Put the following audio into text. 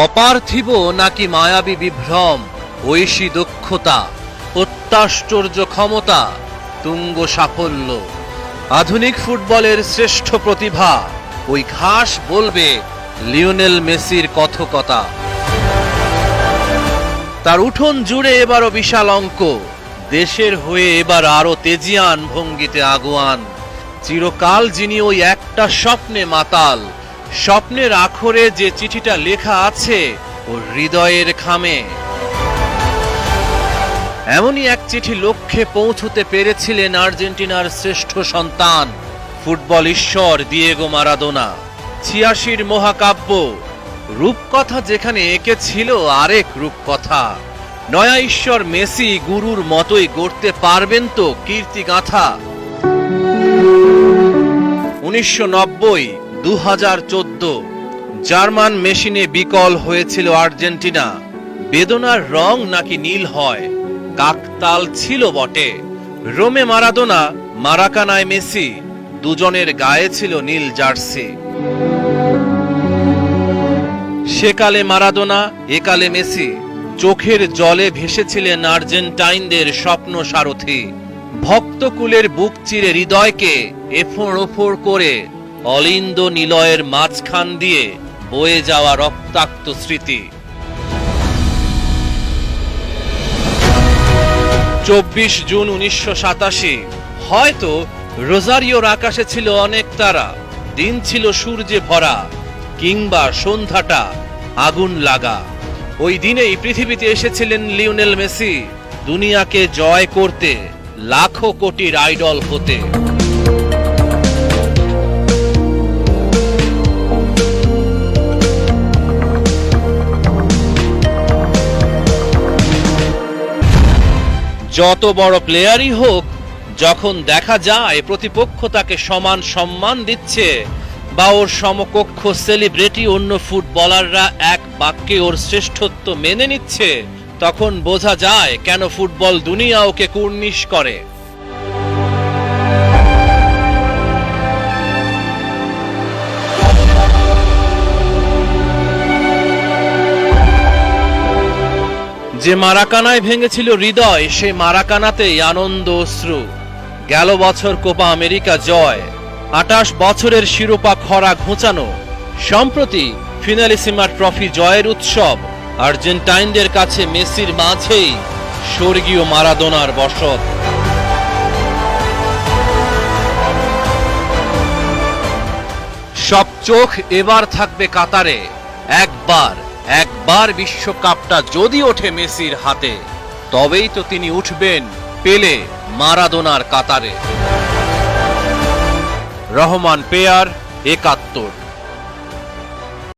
অপার্থিব নাকি মায়াবী বিভ্রম, ঐশী দক্ষতা, অত্যাশ্চর্য ক্ষমতা, তুঙ্গ সাফল্য, আধুনিক ফুটবলের শ্রেষ্ঠ প্রতিভা, ওই ঘাস বলবে লিওনেল মেসির কথকতা। তার উঠোন জুড়ে এবারও বিশাল অঙ্ক, দেশের হয়ে এবার আরো তেজিয়ান ভঙ্গিতে আগুয়ান। চিরকাল যিনি ওই একটা স্বপ্নে মাতাল, স্বপ্নের আখরে যে চিঠিটা লেখা আছে ওর হৃদয়ের খামে। এমনই এক চিঠি লক্ষ্যে পৌঁছতে পেরেছিলেন আর্জেন্টিনার শ্রেষ্ঠ সন্তান, ফুটবল ঈশ্বর দিয়েগো মারাদোনা। ৮৬ মহাকাব্য রূপকথা যেখানে এঁকেছিল আরেক রূপকথা, নয়া ঈশ্বর মেসি গুরুর মতোই গড়তে পারবেন তো কীর্তিগাঁথা। ১৯৯০, ২০১৪ জার্মান মেশিনে বিকল হয়েছিল আর্জেন্টিনা। বেদনার রং নাকি নীল হয়, কাকতাল ছিল বটে। রোমে মারাদোনা, মারাকানায় মেসি, দুজনের গায়ে ছিল নীল জার্সি। সেকালে মারাদোনা, একালে মেসি, চোখের জলে ভেসেছিলেন আর্জেন্টাইনদের স্বপ্ন সারথি। ভক্তকুলের বুক চিরে হৃদয়কে এফোড় ওফোড় করে অলিন্দ নিলয়ের মাঝখান দিয়ে বয়ে যাওয়া রক্তাক্ত স্মৃতি। ২৪ জুন ১৯৮৭, হয়তো রোজারিওর আকাশে ছিল অনেক তারা, দিন ছিল সূর্যে ভরা, কিংবা সন্ধ্যাটা আগুন লাগা। ওই দিনেই পৃথিবীতে এসেছিলেন লিওনেল মেসি, দুনিয়াকে জয় করতে, লাখো কোটির আইডল হতে। যত বড় প্লেয়ারই হোক, যখন দেখা যায় প্রতিপক্ষ তাকে সমান সম্মান দিচ্ছে বা ওর সমকক্ষ সেলিব্রিটি অন্য ফুটবলাররা এক বাক্যে ওর শ্রেষ্ঠত্ব মেনে নিচ্ছে, তখন বোঝা যায় কেন ফুটবল দুনিয়া ওকে কুর্নিশ করে। যে মারাকানায় ভেঙেছিল হৃদয়, সে মারাকানাতেই আনন্দ অশ্রু। গেল বছর কোপা আমেরিকা জয়, ২৮ বছরের শিরোপা খরা ঘোচানো, সম্প্রতি ফিনালিসিমা ট্রফি জয়ের উৎসব। আর্জেন্টাইনদের কাছে মেসির মাঝেই স্বর্গীয় মারাদোনার বসত। সব চোখ এবার থাকবে কাতারে, একবার বিশ্বকাপটা যদি ওঠে মেসির হাতে, তবেই তো তিনি উঠবেন পেলে মারাদোনার কাতারে। রহমান পেয়ার, ৭১।